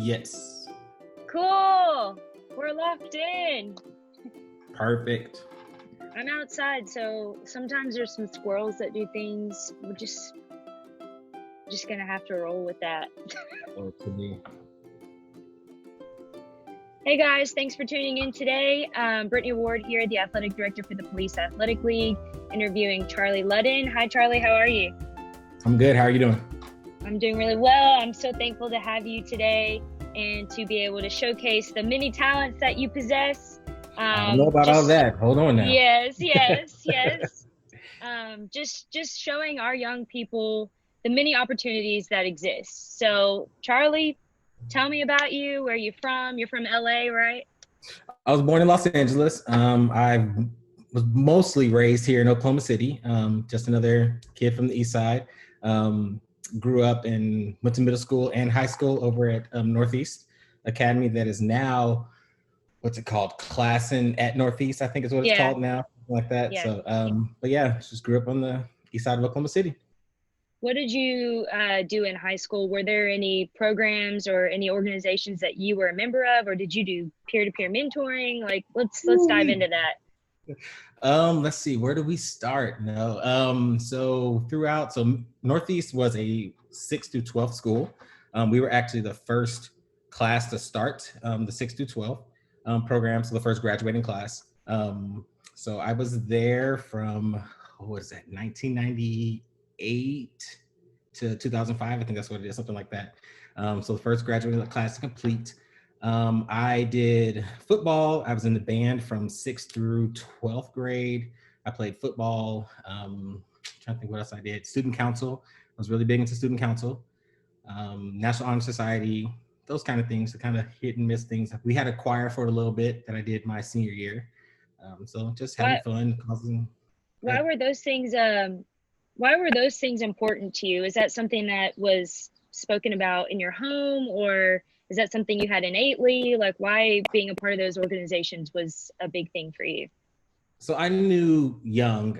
Yes. Cool. We're locked in. Perfect. I'm outside, so sometimes there's some squirrels that do things. We're just gonna have to roll with that. To me. Hey guys, thanks for tuning in today. Brittany Ward here, the athletic director for the Police Athletic League, interviewing Charlie Ludden. Hi Charlie, how are you? I'm good. How are you doing? I'm doing really well. I'm so thankful to have you today and to be able to showcase the many talents that you possess. I don't know about all that. Hold on now. Yes. Just showing our young people the many opportunities that exist. So, Charlie, tell me about you. Where are you from? You're from LA, right? I was born in Los Angeles. I was mostly raised here in Oklahoma City. Just another kid from the East Side. Grew up and went to middle school and high school over at Northeast Academy. That is now, what's it called? Classen at Northeast, I think is what it's called now, like that. Yeah. So, but yeah, just grew up on the east side of Oklahoma City. What did you do in high school? Were there any programs or any organizations that you were a member of, or did you do peer-to-peer mentoring? Like, let's dive into that. Let's see, where do we start? So Northeast was a 6 through 12 school. We were actually the first class to start the 6 through 12 program, so the first graduating class. So I was there from, 1998 to 2005. I think that's what it is, something like that. So the first graduating class to complete. I did football. I was in the band from 6th through 12th grade. I played football. Trying to think what else I did. Student council. I was really big into student council. National Honor Society, those kind of things, the kind of hit and miss things. We had a choir for a little bit that I did my senior year. So just having fun. Why were those things important to you? Is that something that was spoken about in your home, or is that something you had innately? Like, why being a part of those organizations was a big thing for you? So I knew young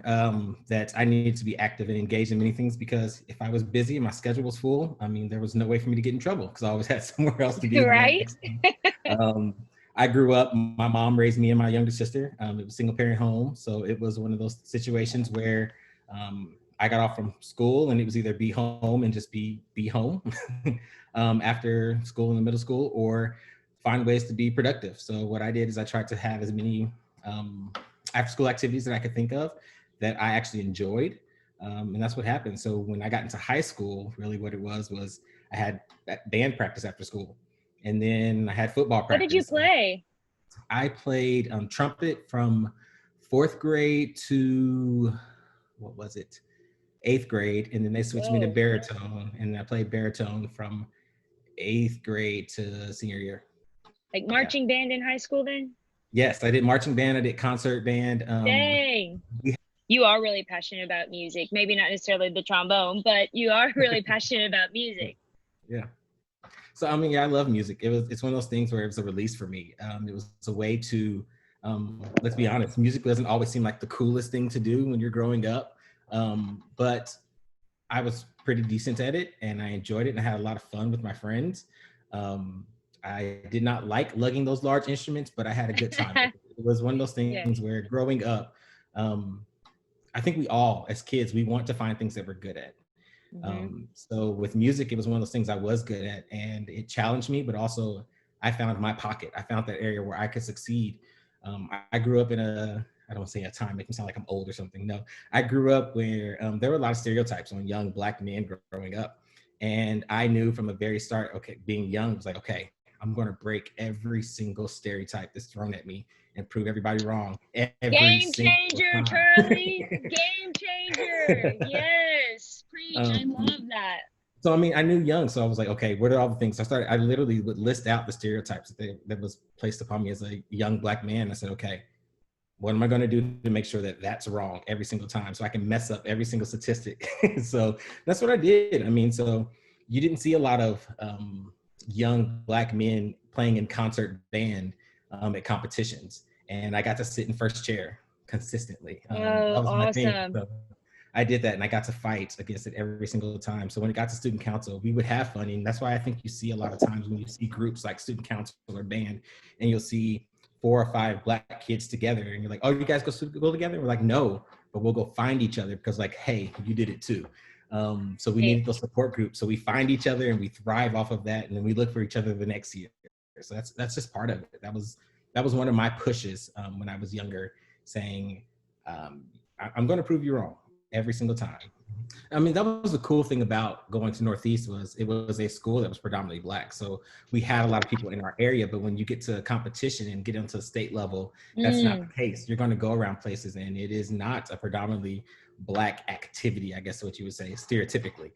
that I needed to be active and engaged in many things, because if I was busy and my schedule was full, I mean, there was no way for me to get in trouble because I always had somewhere else to be. Right. I grew up, my mom raised me and my younger sister. It was a single parent home. So it was one of those situations where I got off from school and it was either be home and just be home after school in the middle school, or find ways to be productive. So what I did is I tried to have as many after school activities that I could think of that I actually enjoyed. And that's what happened. So when I got into high school, really what it was I had that band practice after school. And then I had football practice. What did you play? I played trumpet from 4th grade to, 8th grade. And then they switched me to baritone. And I played baritone from 8th grade to senior year. Like marching band in high school then? Yes, I did marching band. I did concert band. Dang. You are really passionate about music. Maybe not necessarily the trombone, but you are really passionate about music. Yeah. So, I mean, I love music. It's one of those things where it was a release for me. It was a way to, let's be honest, music doesn't always seem like the coolest thing to do when you're growing up. But I was pretty decent at it and I enjoyed it and I had a lot of fun with my friends. I did not like lugging those large instruments, but I had a good time. It was one of those things where growing up, I think we all, as kids, we want to find things that we're good at. So with music, it was one of those things I was good at, and it challenged me, but also I found my pocket. I found that area where I could succeed. I grew up in I don't want to say a time, make me sound like I'm old or something. No, I grew up where there were a lot of stereotypes on young Black men growing up. And I knew from the very start, okay, being young was like, okay, I'm going to break every single stereotype that's thrown at me and prove everybody wrong. Game changer, Charlie. Game changer. Yes. Preach. I love that. So, I mean, I knew young. So I was like, okay, what are all the things? So I literally would list out the stereotypes that was placed upon me as a young Black man. I said, okay, what am I going to do to make sure that that's wrong every single time so I can mess up every single statistic? So that's what I did. I mean, so you didn't see a lot of young Black men playing in concert band at competitions. And I got to sit in first chair consistently. That was awesome. So I did that, and I got to fight against it every single time. So when it got to student council, we would have fun. And that's why I think you see a lot of times when you see groups like student council or band, and you'll see 4 or 5 Black kids together, and you're like, oh, you guys go together? We're like, no, but we'll go find each other because like, hey, you did it too. So we needed those support groups. So we find each other and we thrive off of that. And then we look for each other the next year. So that's just part of it. That was one of my pushes when I was younger, saying, I'm going to prove you wrong every single time. I mean, that was the cool thing about going to Northeast, was it was a school that was predominantly Black. So we had a lot of people in our area, but when you get to competition and get into the state level, that's not the case. You're going to go around places and it is not a predominantly Black activity, I guess what you would say, stereotypically.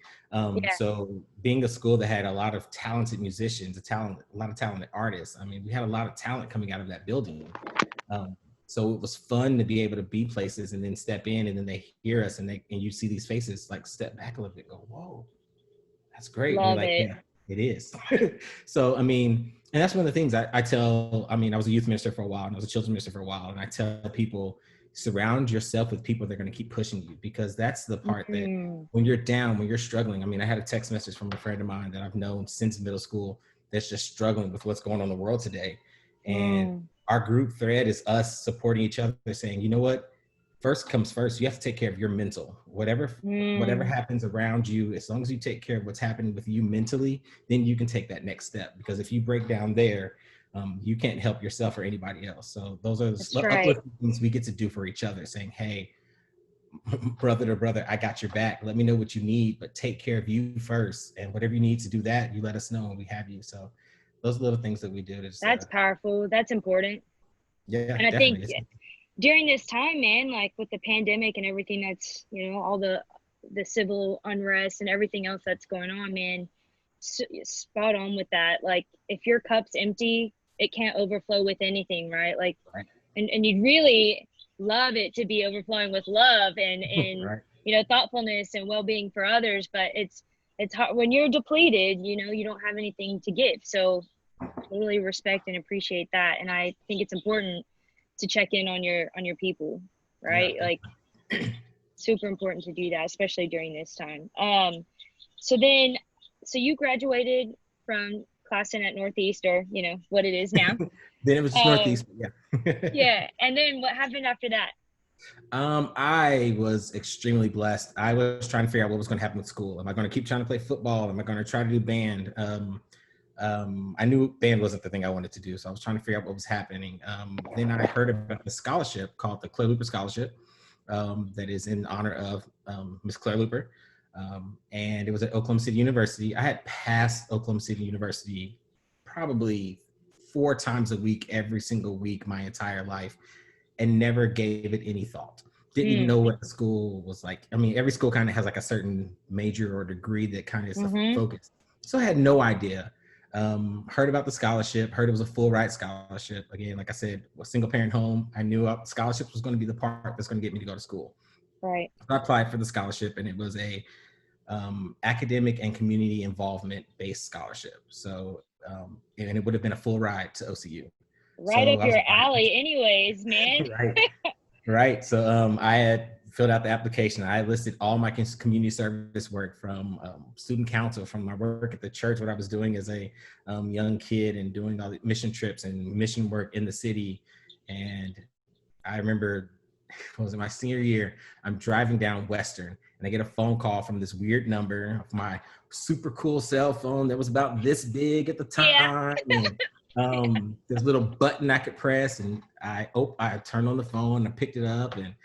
So being a school that had a lot of talented musicians, a lot of talented artists, I mean, we had a lot of talent coming out of that building. So it was fun to be able to be places and then step in, and then they hear us and you see these faces like step back a little bit, go, whoa, that's great. Love and you're like, it. yeah, it is. So, I mean, and that's one of the things I tell, I mean, I was a youth minister for a while and I was a children's minister for a while. And I tell people, surround yourself with people that are going to keep pushing you, because that's the part that when you're down, when you're struggling. I mean, I had a text message from a friend of mine that I've known since middle school that's just struggling with what's going on in the world today. And our group thread is us supporting each other, saying, you know what, first comes first. You have to take care of your mental, whatever happens around you. As long as you take care of what's happening with you mentally, then you can take that next step. Because if you break down there, you can't help yourself or anybody else. So those are the uplifting things we get to do for each other, saying, hey, brother to brother, I got your back. Let me know what you need, but take care of you first. And whatever you need to do that, you let us know and we have you. So those little things that we do. That's powerful. That's important. Yeah, and I definitely. think during this time, man, like with the pandemic and everything that's, all the civil unrest and everything else that's going on, man, spot on with that. Like if your cup's empty, it can't overflow with anything, right? Like, and you'd really love it to be overflowing with love and thoughtfulness and well-being for others, but it's hard when you're depleted, you don't have anything to give. So totally respect and appreciate that. And I think it's important to check in on your people, right? Like super important to do that, especially during this time. So you graduated from classing at Northeast, or what it is now. Then it was just Northeast. Yeah. And then what happened after that? I was extremely blessed. I was trying to figure out what was going to happen with school. Am I going to keep trying to play football? Am I going to try to do band? I knew band wasn't the thing I wanted to do, so I was trying to figure out what was happening. Then I heard about a scholarship called the Claire Looper Scholarship that is in honor of Miss Claire Looper. And it was at Oklahoma City University. I had passed Oklahoma City University probably 4 times a week, every single week, my entire life, and never gave it any thought. Didn't even know what the school was like. I mean, every school kind of has like a certain major or degree that kind of is the focus. So I had no idea. Heard about the scholarship, heard it was a full ride scholarship. Again, like I said, a single parent home. I knew scholarships was going to be the part that's going to get me to go to school. Right. So I applied for the scholarship, and it was a academic and community involvement based scholarship. So, and it would have been a full ride to OCU. Right up your alley anyways, man. Right. So I had filled out the application. I listed all my community service work, from student council, from my work at the church, what I was doing as a young kid, and doing all the mission trips and mission work in the city. And I remember, it was in my senior year, I'm driving down Western, and I get a phone call from this weird number of my super cool cell phone that was about this big at the time. Yeah. And this little button I could press, and I turned on the phone, I picked it up, and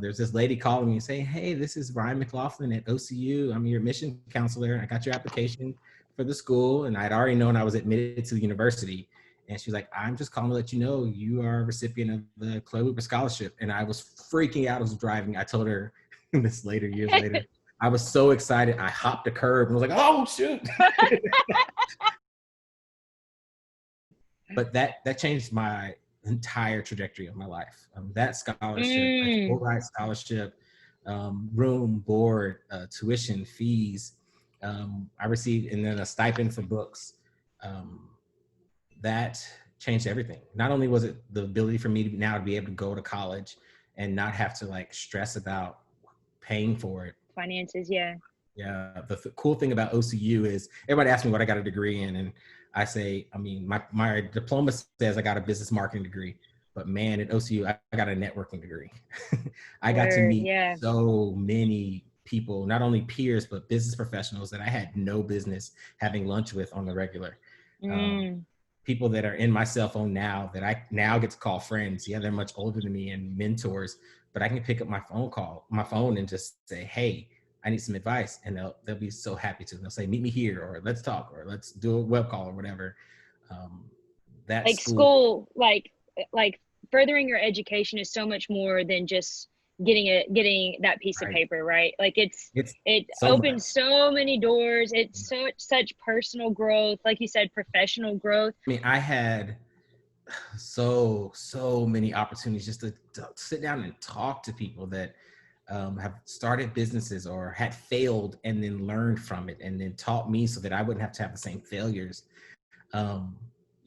there's this lady calling me and saying, hey, this is Ryan McLaughlin at OCU. I'm your admission counselor. I got your application for the school. And I'd already known I was admitted to the university. And she's like, I'm just calling to let you know you are a recipient of the Claire Looper Scholarship. And I was freaking out. I was driving. I told her this years later, I was so excited. I hopped a curb and was like, oh, shoot. But that changed my entire trajectory of my life. That scholarship, full ride scholarship, room, board, tuition, fees, I received, and then a stipend for books. That changed everything. Not only was it the ability for me to now be able to go to college and not have to like stress about paying for it. Finances, yeah. Yeah, the cool thing about OCU is everybody asks me what I got a degree in, and I say, I mean, my diploma says I got a business marketing degree, but man, at OCU, I got a networking degree. I got to Word, meet yeah. so many people, not only peers, but business professionals that I had no business having lunch with on the regular. People that are in my cell phone now that I now get to call friends. Yeah, they're much older than me and mentors, but I can pick up my phone and just say, hey, I need some advice, and they'll be so happy to. They'll say, meet me here, or let's talk, or let's do a web call, or whatever. That Like school, school, like furthering your education is so much more than just getting that piece of right? paper, right? Like It's it so opens much. so many doors. It's such personal growth, like you said, professional growth. I mean, I had so many opportunities just to sit down and talk to people that have started businesses or had failed and then learned from it and then taught me so that I wouldn't have to have the same failures. um,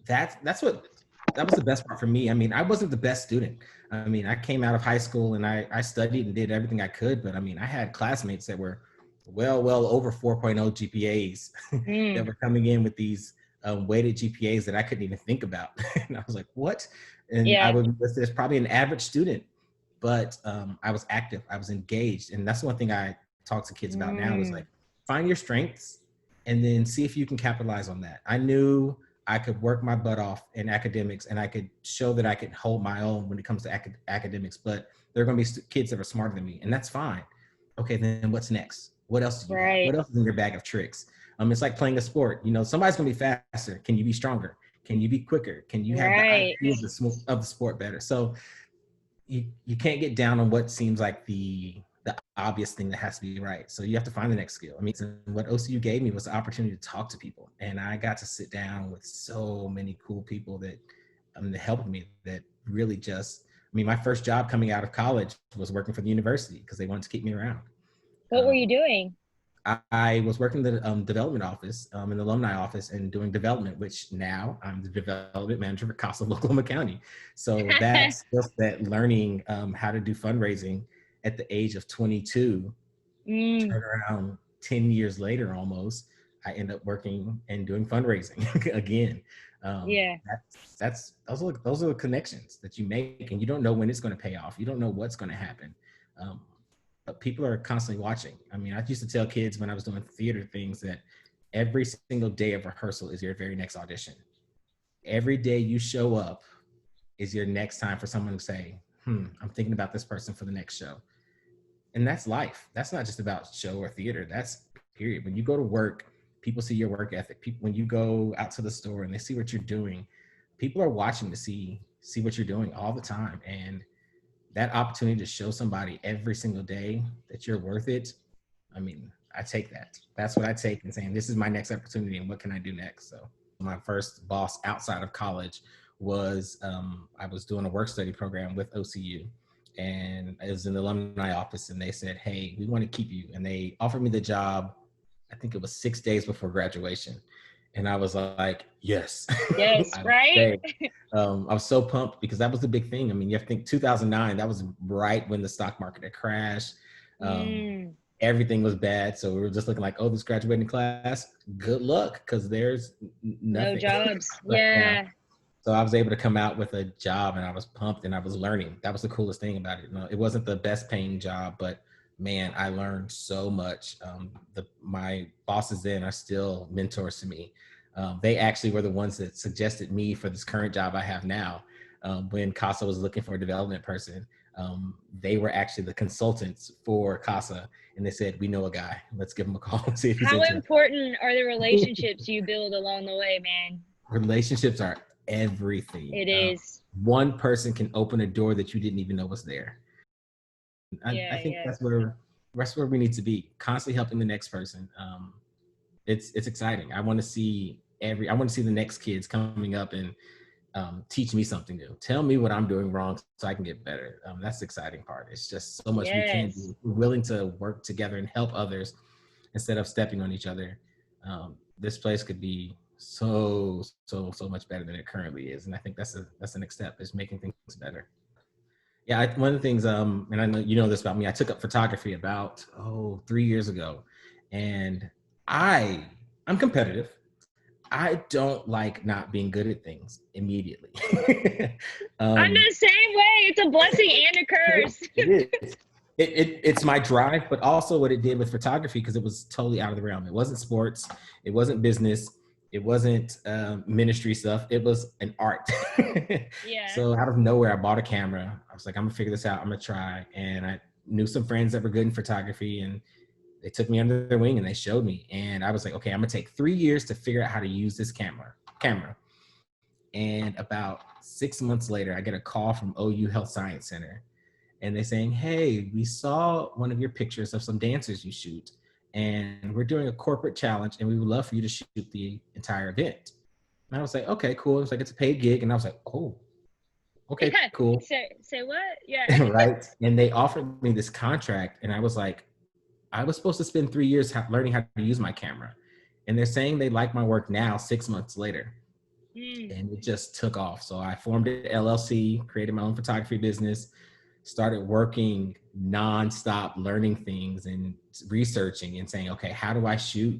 that was the best part for me. I mean, I wasn't the best student. I mean, I came out of high school and I studied and did everything I could, but I mean, I had classmates that were well over 4.0 GPAs that were coming in with these weighted GPAs that I couldn't even think about. And I was like, what? And I Yeah. would be listed as probably an average student, but I was active, I was engaged. And that's one thing I talk to kids about now is like, find your strengths and then see if you can capitalize on that. I knew I could work my butt off in academics and I could show that I could hold my own when it comes to academics, but there are going to be kids that are smarter than me, and that's fine. Okay, then what's next? What else do you have? Right. What else is in your bag of tricks? It's like playing a sport. You know, somebody's going to be faster. Can you be stronger? Can you be quicker? Can you have the Right. IQ of the sport better? So you can't get down on what seems like the obvious thing that has to be right. So you have to find the next skill. I mean, what OCU gave me was the opportunity to talk to people, and I got to sit down with so many cool people that helped me. That really just, I mean, my first job coming out of college was working for the university because they wanted to keep me around. What were you doing? I was working in the development office, in the alumni office, and doing development, which now I'm the development manager for Casa Oklahoma County. So that skill set, learning how to do fundraising at the age of 22, turn around 10 years later almost, I end up working and doing fundraising again. Yeah. Those are the connections that you make, and you don't know when it's going to pay off. You don't know what's going to happen. But people are constantly watching. I mean, I used to tell kids when I was doing theater things that every single day of rehearsal is your very next audition. Every day you show up is your next time for someone to say, I'm thinking about this person for the next show. And that's life. That's not just about show or theater. That's period. When you go to work, people see your work ethic. People, when you go out to the store and they see what you're doing, people are watching to see what you're doing all the time. And that opportunity to show somebody every single day that you're worth it, I mean, I take that. That's what I take and saying, this is my next opportunity and what can I do next? So my first boss outside of college was, I was doing a work study program with OCU, and it was in the alumni office, and they said, hey, we want to keep you. And they offered me the job, I think it was 6 days before graduation. And I was like, yes. Yes, I right? was so pumped because that was the big thing. I mean, you have to think 2009, that was right when the stock market had crashed. Everything was bad. So we were just looking like, oh, this graduating class, good luck, because there's No nothing jobs. right now. Yeah. So I was able to come out with a job and I was pumped and I was learning. That was the coolest thing about it. It wasn't the best paying job, but man, I learned so much. My bosses then are still mentors to me. They actually were the ones that suggested me for this current job I have now. When CASA was looking for a development person, they were actually the consultants for CASA, and they said, we know a guy, let's give him a call and see if he's How interested. important are the relationships you build along the way, man? Relationships are everything. It is. One person can open a door that you didn't even know was there. I Yeah, think yeah. that's where we need to be, constantly helping the next person. It's exciting. I want to see the next kids coming up and teach me something new. Tell me what I'm doing wrong so I can get better. That's the exciting part. It's just so much we can do. Yes. We're willing to work together and help others instead of stepping on each other. This place could be so much better than it currently is, and I think that's the next step, is making things better. Yeah, one of the things, and I know you know this about me, I took up photography about 3 years ago, and I I'm competitive. I don't like not being good at things immediately. I'm um, the same way. It's a blessing and a curse. it is. It's my drive, but also what it did with photography, because it was totally out of the realm. It wasn't sports, it wasn't business, it wasn't ministry stuff. It was an art. Yeah. So out of nowhere, I bought a camera. I was like, I'm gonna figure this out. I'm gonna try. And I knew some friends that were good in photography, and they took me under their wing and they showed me. And I was like, okay, I'm gonna take 3 years to figure out how to use this camera. And about 6 months later, I get a call from OU Health Science Center, and they're saying, hey, we saw one of your pictures of some dancers you shoot, and we're doing a corporate challenge, and we would love for you to shoot the entire event. And I was like, okay, cool. It's like, it's a paid gig. And I was like, oh, okay, Yeah. cool. Say what? Yeah. Right. And they offered me this contract, and I was like, I was supposed to spend 3 years learning how to use my camera. And they're saying they like my work now, 6 months later. And it just took off. So I formed an LLC, created my own photography business, started working nonstop, learning things and researching and saying, okay, how do I shoot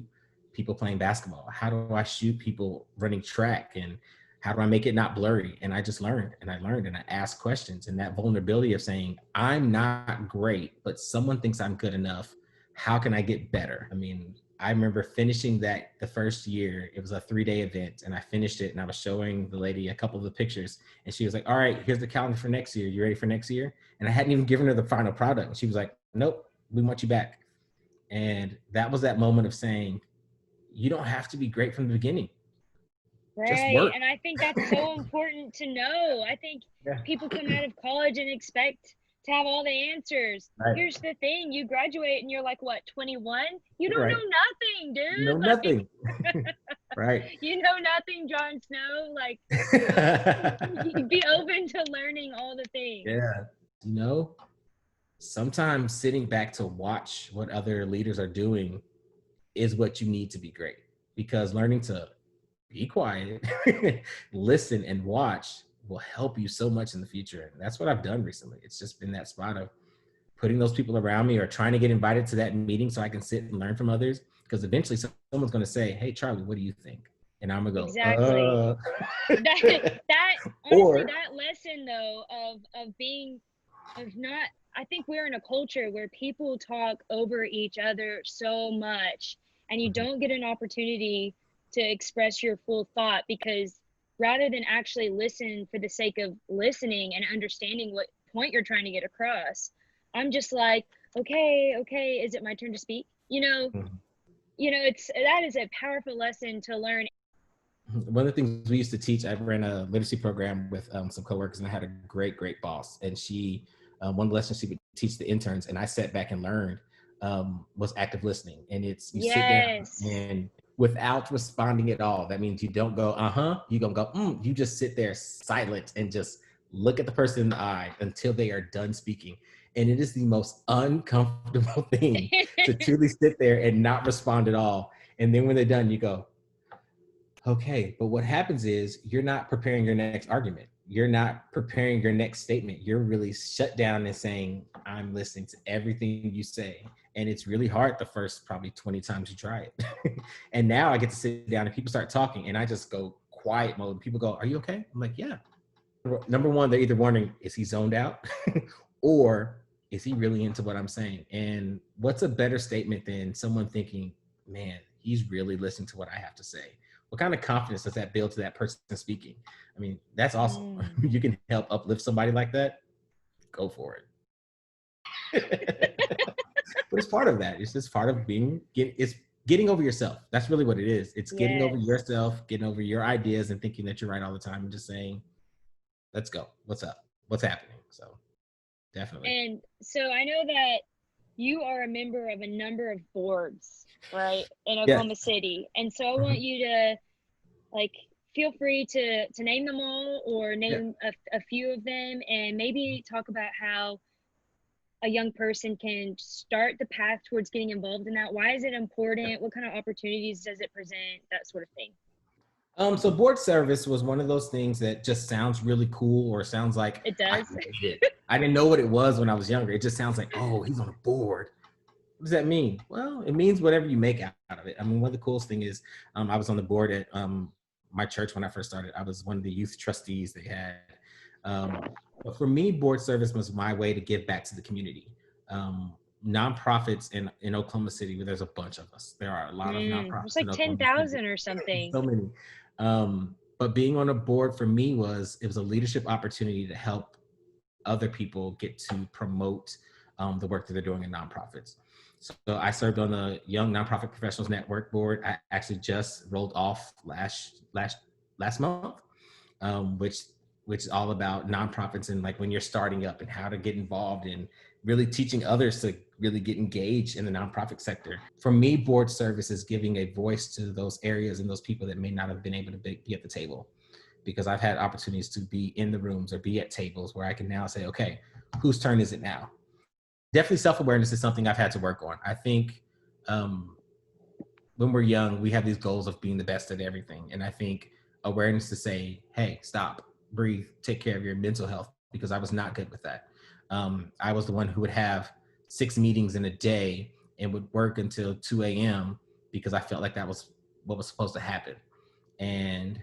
people playing basketball? How do I shoot people running track? And how do I make it not blurry? And I just learned and I learned and I asked questions. And that vulnerability of saying, I'm not great, but someone thinks I'm good enough. How can I get better? I mean, I remember finishing that the first year. It was a 3-day event, and I finished it, and I was showing the lady a couple of the pictures, and she was like, all right, here's the calendar for next year. You ready for next year? And I hadn't even given her the final product. And she was like, nope, we want you back. And that was that moment of saying, you don't have to be great from the beginning. Just Right. work. And I think that's so important to know. I think Yeah. people come out of college and expect to have all the answers. Right. Here's the thing, you graduate and you're like, what, 21? You don't Right. know nothing, You know dude. Like, nothing. Right. you know nothing, Jon Snow. Like, be open to learning all the things. Yeah. You know, sometimes sitting back to watch what other leaders are doing is what you need to be great, because learning to be quiet, listen, and watch will help you so much in the future. And that's what I've done recently. It's just been that spot of putting those people around me or trying to get invited to that meeting so I can sit and learn from others. Because eventually someone's going to say, hey, Charlie, what do you think? And I'm going to Exactly. go, That honestly, or, that lesson though of being of not, I think we're in a culture where people talk over each other so much, and you don't get an opportunity to express your full thought, because rather than actually listen for the sake of listening and understanding what point you're trying to get across, I'm just like, okay, is it my turn to speak? It's that is a powerful lesson to learn. one of the things we used to teach, I ran a literacy program with some coworkers, and I had a great boss. And she, one of the lessons she would teach the interns, and I sat back and learned, was active listening. And it's, you sit down Yes. and without responding at all. That means you don't go, you don't go, you just sit there silent and just look at the person in the eye until they are done speaking. And it is the most uncomfortable thing to truly sit there and not respond at all. And then when they're done, you go, okay, but what happens is you're not preparing your next argument. You're not preparing your next statement. You're really shut down and saying, I'm listening to everything you say. And it's really hard the first probably 20 times you try it. And now I get to sit down and people start talking and I just go quiet mode. People go, are you okay? I'm like, yeah. Number one, they're either wondering, is he zoned out? Or is he really into what I'm saying? And what's a better statement than someone thinking, man, he's really listening to what I have to say? What kind of confidence does that build to that person speaking? I mean, that's awesome. You can help uplift somebody like that. Go for it. But it's part of that. It's just part of it's getting over yourself. That's really what it is. It's getting over Yes. yourself, getting over your ideas and thinking that you're right all the time and just saying, let's go. What's up? What's happening? So definitely. And so I know that you are a member of a number of boards, right, in Yes. Oklahoma City. And so I want you to, like, feel free to name them all or name a few of them, and maybe talk about how a young person can start the path towards getting involved in that. Why is it important? What kind of opportunities does it present? That sort of thing. So board service was one of those things that just sounds really cool, or sounds like It I does. made it. I didn't know what it was when I was younger. It just sounds like, oh, he's on a board. What does that mean? Well, it means whatever you make out of it. I mean, one of the coolest thing is I was on the board at my church when I first started. I was one of the youth trustees they had. Um, but for me, board service was my way to give back to the community. Nonprofits in Oklahoma City, where there's a bunch of us. There are a lot of There's nonprofits in like Oklahoma City. 10,000 or something. So many. But being on a board for me it was a leadership opportunity to help other people get to promote the work that they're doing in nonprofits. So I served on the Young Nonprofit Professionals Network board. I actually just rolled off last month, which is all about nonprofits and like when you're starting up and how to get involved and really teaching others to really get engaged in the nonprofit sector. For me, board service is giving a voice to those areas and those people that may not have been able to be at the table, because I've had opportunities to be in the rooms or be at tables where I can now say, okay, whose turn is it now? Definitely self-awareness is something I've had to work on. I think when we're young, we have these goals of being the best at everything. And I think awareness to say, hey, stop, breathe, take care of your mental health, because I was not good with that. I was the one who would have 6 meetings in a day and would work until 2 a.m. because I felt like that was what was supposed to happen. And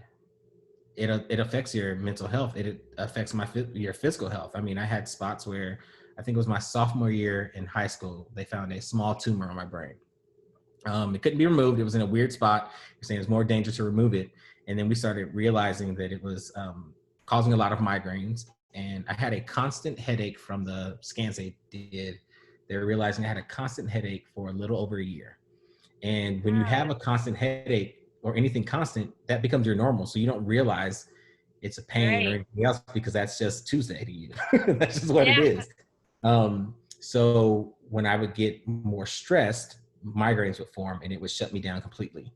it affects your mental health. It affects your physical health. I mean, I had spots where I think it was my sophomore year in high school, they found a small tumor on my brain. It couldn't be removed. It was in a weird spot. You're saying it's more dangerous to remove it. And then we started realizing that it was causing a lot of migraines. And I had a constant headache from the scans they did. They were realizing I had a constant headache for a little over a year. And when you have a constant headache or anything constant, that becomes your normal. So you don't realize it's a pain or anything else, because that's just Tuesday to you. That's just what it is. So when I would get more stressed, migraines would form and it would shut me down completely.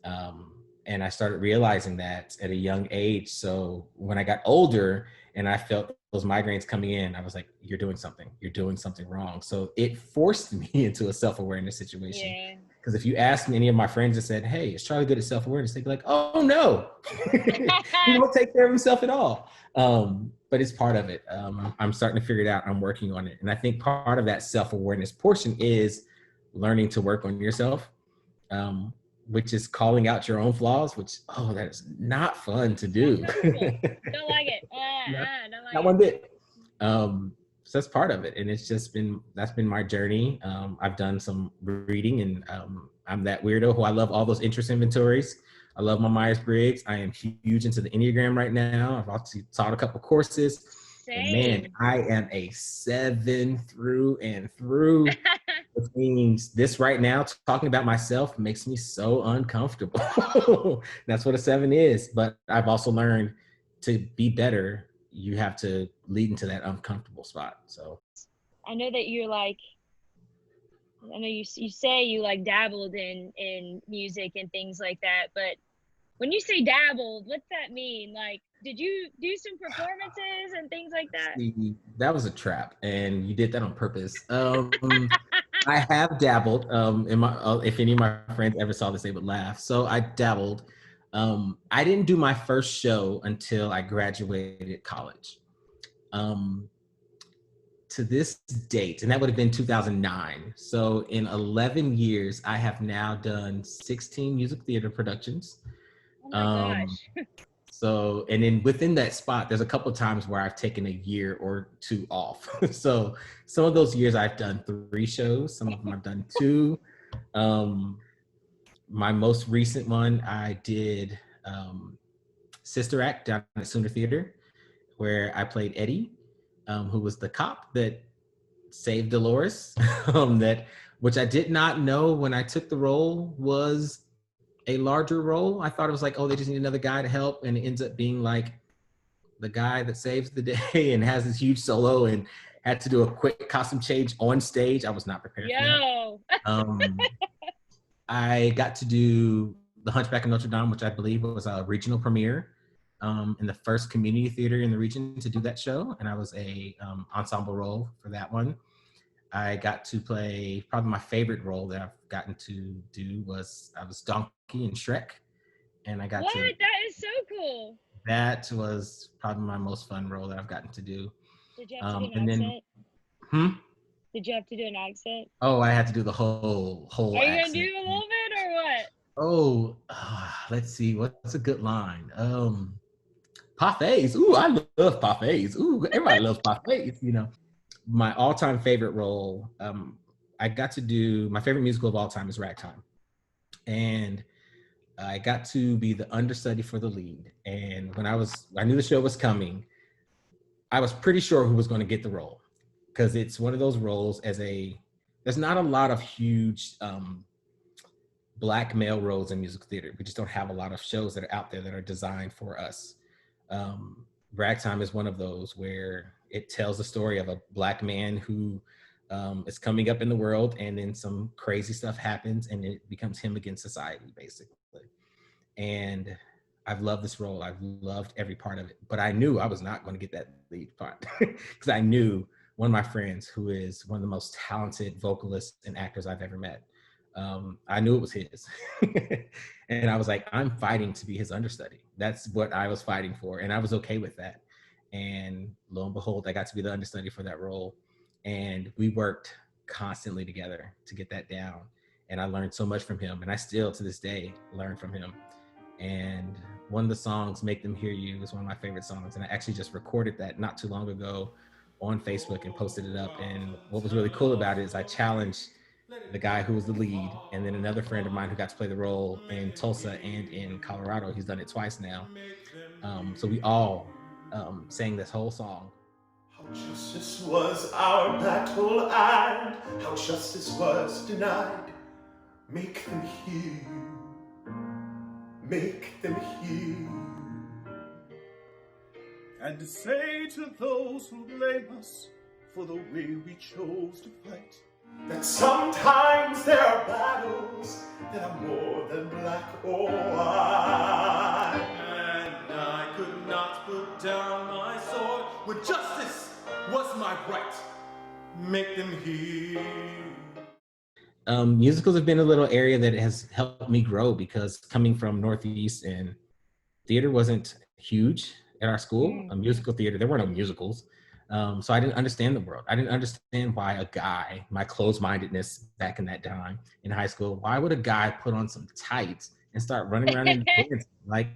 And I started realizing that at a young age. So when I got older and I felt those migraines coming in, I was like, you're doing something wrong. So it forced me into a self-awareness situation. Because if you asked any of my friends that said, hey, is Charlie good at self-awareness? They'd be like, oh no, he won't take care of himself at all. But it's part of it. I'm starting to figure it out. I'm working on it. And I think part of that self-awareness portion is learning to work on yourself, which is calling out your own flaws, which, that is not fun to do. Don't like it. Not one bit. So that's part of it. And that's been my journey. I've done some reading, and I'm that weirdo who I love all those interest inventories. I love my Myers-Briggs. I am huge into the Enneagram right now. I've also taught a couple courses. And man, I am a 7 through and through. Which means this right now, talking about myself makes me so uncomfortable. That's what a 7 is. But I've also learned to be better, you have to lead into that uncomfortable spot. So I know that you're like, I know you say you like dabbled in music and things like that, but when you say dabbled, what's that mean? Like, did you do some performances and things like that? See, that was a trap, and you did that on purpose. I have dabbled. In my, if any of my friends ever saw this, they would laugh. So I dabbled. I didn't do my first show until I graduated college. To this date, and that would have been 2009. So in 11 years, I have now done 16 music theater productions. Oh my gosh. So, and then within that spot, there's a couple of times where I've taken a year or 2 off. So some of those years I've done 3 shows, some of them I've done 2. My most recent one, I did Sister Act down at Sooner Theater, where I played Eddie, who was the cop that saved Dolores, which I did not know when I took the role was a larger role. I thought it was like, oh, they just need another guy to help, and it ends up being like the guy that saves the day and has this huge solo and had to do a quick costume change on stage. I was not prepared for that. I got to do The Hunchback of Notre Dame, which I believe was a regional premiere, in the first community theater in the region to do that show, and I was a ensemble role for that one. I got to play, probably my favorite role that I've gotten to do was I was Donkey in Shrek, and I got What? to. That is so cool. That was probably my most fun role that I've gotten to do. Did you have to do an And then, accent? hmm? Did you have to do an accent? Oh, I had to do the whole Are you gonna accent. do a little bit or what? Oh, let's see. What's a good line? Parfaits. Ooh, I love parfaits. Ooh, everybody loves parfaits. You know, my all-time favorite role. I got to do my favorite musical of all time is Ragtime, and I got to be the understudy for the lead. And when I knew the show was coming. I was pretty sure who was going to get the role because it's one of those roles there's not a lot of huge black male roles in musical theater. We just don't have a lot of shows that are out there that are designed for us. Ragtime is one of those where it tells the story of a black man who is coming up in the world, and then some crazy stuff happens and it becomes him against society, basically. And I've loved this role. I've loved every part of it, but I knew I was not going to get that lead part because I knew one of my friends who is one of the most talented vocalists and actors I've ever met. I knew it was his. And I was like, I'm fighting to be his understudy. That's what I was fighting for. And I was okay with that. And lo and behold, I got to be the understudy for that role. And we worked constantly together to get that down. And I learned so much from him. And I still, to this day, learn from him. And one of the songs, Make Them Hear You, is one of my favorite songs. And I actually just recorded that not too long ago on Facebook and posted it up. And what was really cool about it is I challenged the guy who was the lead, and then another friend of mine who got to play the role in Tulsa and in Colorado. He's done it twice now. So we all sang this whole song. How justice was our battle and how justice was denied. Make them hear you. Make them hear you. And say to those who blame us for the way we chose to fight, that sometimes there are battles that are more than black or white. And I could not put down my sword when justice was my right. Make them hear. Musicals have been a little area that has helped me grow because coming from Northeast and theater wasn't huge at our school. A musical theater, there were no musicals. So I didn't understand the world. I didn't understand why a guy, my closed-mindedness back in that time in high school, why would a guy put on some tights and start running around in the dance? Like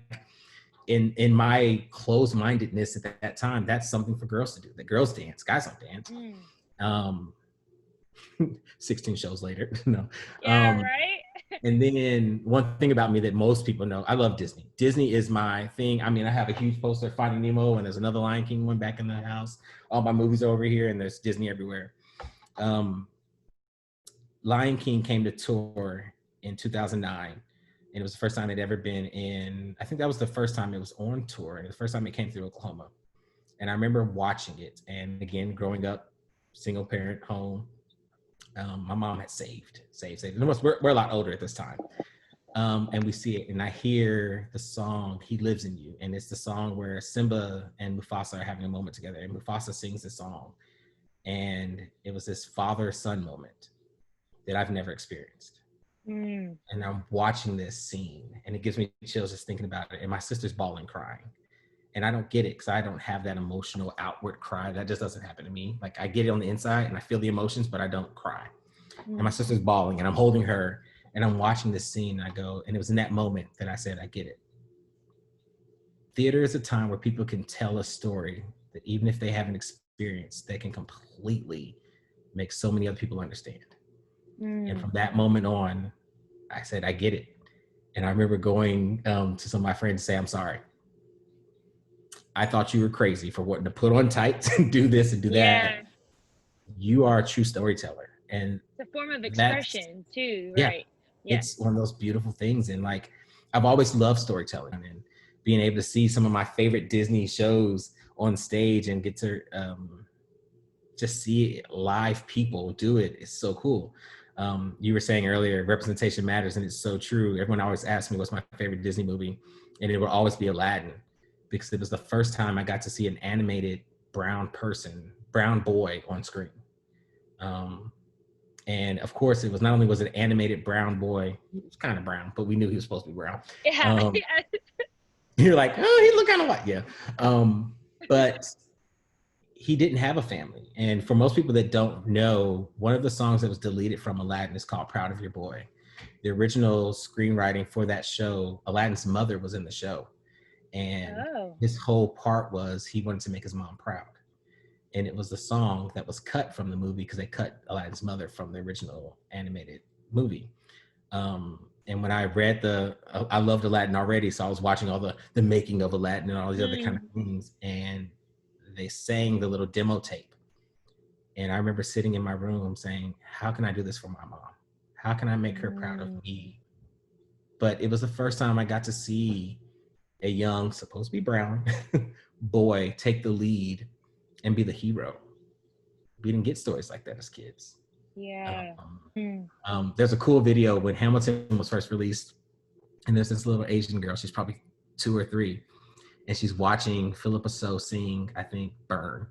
in my closed-mindedness at that time, that's something for girls to do. The girls dance, guys don't dance. 16 shows later, no. Yeah, right? And then one thing about me that most people know, I love Disney. Disney is my thing. I mean, I have a huge poster of Finding Nemo, and there's another Lion King one back in the house. All my movies are over here, and there's Disney everywhere. Lion King came to tour in 2009, and it was the first time it ever been in, I think that was the first time it was on tour, and the first time it came through Oklahoma. And I remember watching it, and again, growing up, single parent home, my mom had saved. We're a lot older at this time. And we see it, and I hear the song, He Lives in You. And it's the song where Simba and Mufasa are having a moment together, and Mufasa sings the song. And it was this father-son moment that I've never experienced. And I'm watching this scene, and it gives me chills just thinking about it. And my sister's bawling, crying. And I don't get it because I don't have that emotional outward cry. That just doesn't happen to me. Like I get it on the inside and I feel the emotions, but I don't cry. And my sister's bawling and I'm holding her and I'm watching this scene. And I go, and it was in that moment that I said, I get it. Theater is a time where people can tell a story that even if they haven't experienced, they can completely make so many other people understand. And from that moment on, I said, I get it. And I remember going to some of my friends to say, I'm sorry. I thought you were crazy for wanting to put on tights and do this and do that. You are a true storyteller. And it's a form of expression too, right? Yeah. It's one of those beautiful things. And like, I've always loved storytelling and being able to see some of my favorite Disney shows on stage and get to just see live people do it. It's so cool. You were saying earlier, representation matters, and it's so true. Everyone always asks me what's my favorite Disney movie, and it will always be Aladdin, because it was the first time I got to see an animated brown boy on screen. And of course, it was not only was it an animated brown boy, he was kind of brown, but we knew he was supposed to be brown. Yeah. You're like, oh, he looked kind of white. Yeah. But he didn't have a family. And for most people that don't know, one of the songs that was deleted from Aladdin is called Proud of Your Boy. The original screenwriting for that show, Aladdin's mother was in the show. And his whole part was he wanted to make his mom proud. And it was the song that was cut from the movie because they cut Aladdin's mother from the original animated movie. And when I read I loved Aladdin already, so I was watching all the making of Aladdin and all these other kind of things, and they sang the little demo tape. And I remember sitting in my room saying, how can I do this for my mom? How can I make her proud of me? But it was the first time I got to see a young, supposed to be brown, boy take the lead and be the hero. We didn't get stories like that as kids. Yeah. There's a cool video when Hamilton was first released, and there's this little Asian girl, she's probably 2 or 3, and she's watching Philippa So sing, I think, Burn.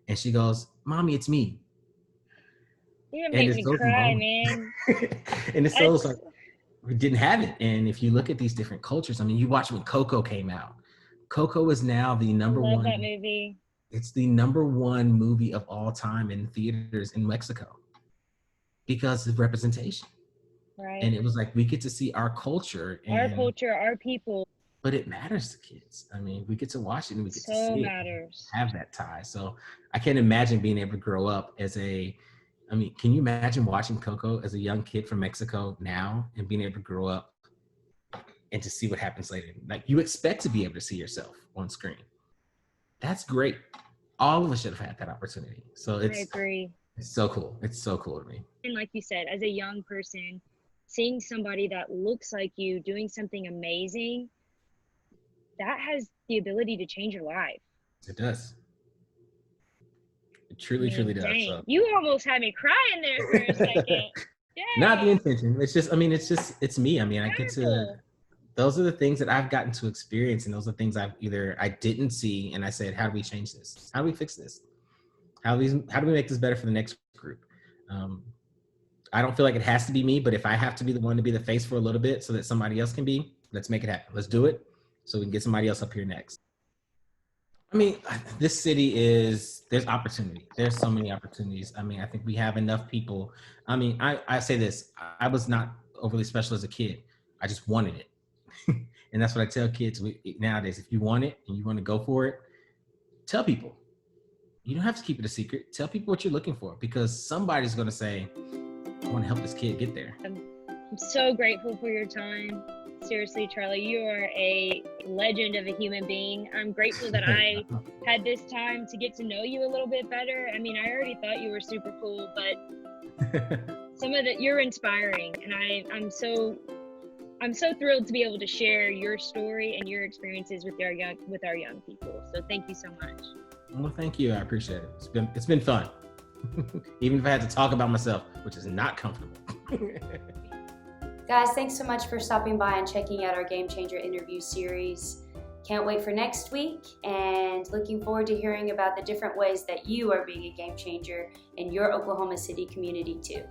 And she goes, Mommy, it's me. You're gonna make me cry, man. And it's so like, we didn't have it. And if you look at these different cultures, I mean, you watch when Coco came out. Coco is now the number one. I love that movie. It's the number 1 movie of all time in theaters in Mexico because of representation. Right. And it was like, we get to see our culture. Our people. But it matters to kids. I mean, we get to watch it and we get to see it, have that tie. So I can't imagine being able to grow up can you imagine watching Coco as a young kid from Mexico now and being able to grow up and to see what happens later? Like, you expect to be able to see yourself on screen. That's great. All of us should have had that opportunity. So I agree. It's so cool. It's so cool to me. And like you said, as a young person, seeing somebody that looks like you doing something amazing, that has the ability to change your life. It does. It truly does. So. You almost had me crying there for a second. Dang. Not the intention. It's just, it's me. I mean, I get to, those are the things that I've gotten to experience. And those are things I didn't see. And I said, how do we change this? How do we fix this? How do we make this better for the next group? I don't feel like it has to be me, but if I have to be the one to be the face for a little bit so that somebody else can be, let's make it happen. Let's do it so we can get somebody else up here next. I mean, this city there's opportunity. There's so many opportunities. I mean, I think we have enough people. I mean, I say this, I was not overly special as a kid. I just wanted it. And that's what I tell kids nowadays. If you want it and you want to go for it, tell people. You don't have to keep it a secret. Tell people what you're looking for, because somebody's going to say, I want to help this kid get there. I'm so grateful for your time. Seriously, Charlie, you are a legend of a human being. I'm grateful that I had this time to get to know you a little bit better. I mean, I already thought you were super cool, but you're inspiring, and I'm so thrilled to be able to share your story and your experiences with our young people. So thank you so much. Well, thank you. I appreciate it. It's been fun. Even if I had to talk about myself, which is not comfortable. Guys, thanks so much for stopping by and checking out our Game Changer interview series. Can't wait for next week, and looking forward to hearing about the different ways that you are being a game changer in your Oklahoma City community too.